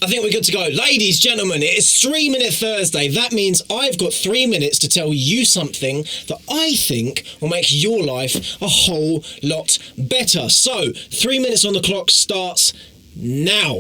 I think we're good to go. Ladies, gentlemen, it is 3 Minute Thursday. That means I've got 3 minutes to tell you something that I think will make your life a whole lot better. So, 3 minutes on the clock starts now.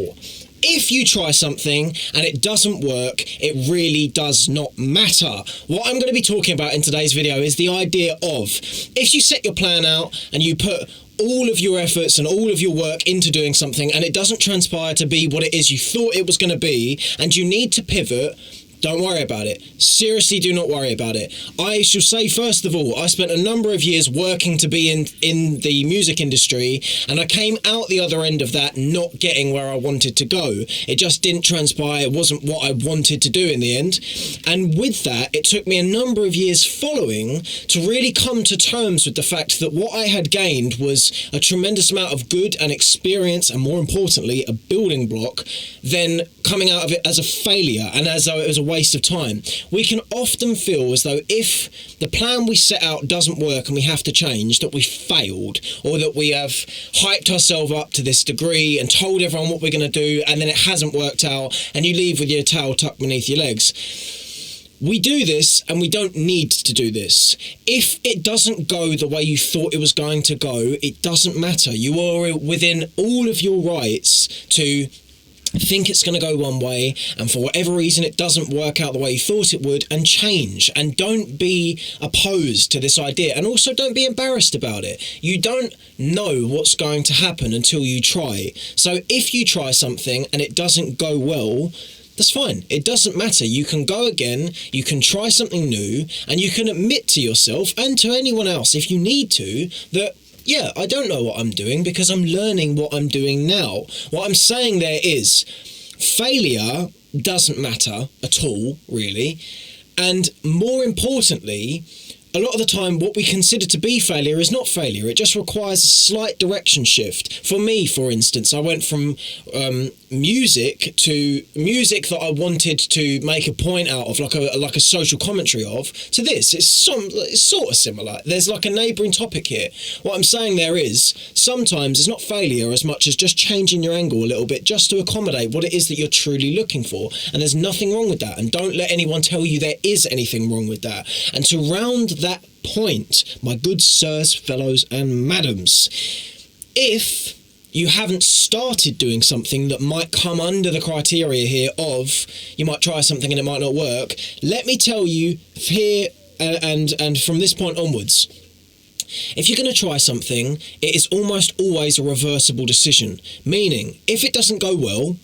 If you try something and it doesn't work, it really does not matter. What I'm going to be talking about in today's video is the idea of, if you set your plan out and you put all of your efforts and all of your work into doing something and it doesn't transpire to be what it is you thought it was going to be, and you need to pivot, don't worry about it. Seriously, do not worry about it. I shall say, first of all, I spent a number of years working to be in the music industry, and I came out the other end of that not getting where I wanted to go. It just didn't transpire. It wasn't what I wanted to do in the end. And with that, it took me a number of years following to really come to terms with the fact that what I had gained was a tremendous amount of good and experience, and more importantly, a building block, than coming out of it as a failure and as though it was a waste of time. We can often feel as though if the plan we set out doesn't work and we have to change, that we failed, or that we have hyped ourselves up to this degree and told everyone what we're going to do, and then it hasn't worked out and you leave with your tail tucked beneath your legs. We do this, and we don't need to do this. If it doesn't go the way you thought it was going to go, it doesn't matter. You are within all of your rights to think it's going to go one way, and for whatever reason it doesn't work out the way you thought it would, and change. And don't be opposed to this idea, and also don't be embarrassed about it. You don't know what's going to happen until you try. So if you try something and it doesn't go well, that's fine. It doesn't matter. You can go again, you can try something new, and you can admit to yourself and to anyone else if you need to that, yeah, I don't know what I'm doing because I'm learning what I'm doing now. What I'm saying there is, failure doesn't matter at all, really. And more importantly, a lot of the time what we consider to be failure is not failure. It just requires a slight direction shift. For me, for instance, I went from music to music that I wanted to make a point out of, like a social commentary of, to this. It's sort of similar. There's like a neighbouring topic here. What I'm saying there is, sometimes it's not failure as much as just changing your angle a little bit just to accommodate what it is that you're truly looking for. And there's nothing wrong with that. And don't let anyone tell you there is anything wrong with that. And to round that point, my good sirs, fellows and madams, if you haven't started doing something that might come under the criteria here of you might try something and it might not work, let me tell you here and from this point onwards, if you're going to try something, it is almost always a reversible decision. Meaning, if it doesn't go well,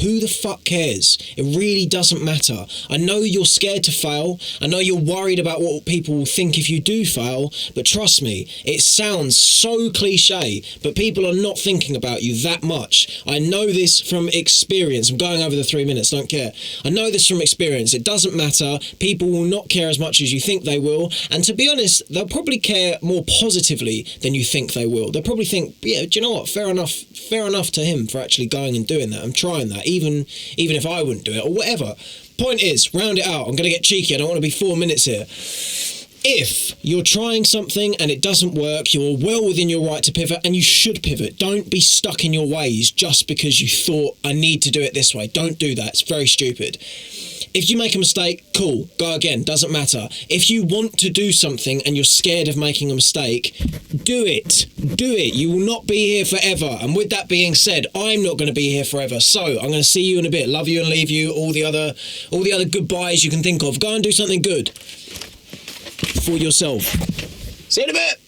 who the fuck cares? It really doesn't matter. I know you're scared to fail. I know you're worried about what people will think if you do fail, but trust me, it sounds so cliche, but people are not thinking about you that much. I know this from experience. I'm going over the 3 minutes, don't care. I know this from experience. It doesn't matter. People will not care as much as you think they will, and to be honest, they'll probably care more positively than you think they will. They'll probably think, yeah, do you know what? Fair enough to him for actually going and doing that. I'm trying that. Even if I wouldn't do it or whatever. Point is, round it out. I'm going to get cheeky. I don't want to be 4 minutes here. If you're trying something and it doesn't work, you're well within your right to pivot, and you should pivot. Don't be stuck in your ways just because you thought, I need to do it this way. Don't do that. It's very stupid. If you make a mistake, cool, go again, doesn't matter. If you want to do something and you're scared of making a mistake, do it. Do it. You will not be here forever. And with that being said, I'm not going to be here forever. So I'm going to see you in a bit. Love you and leave you. All the other goodbyes you can think of. Go and do something good for yourself. See you in a bit.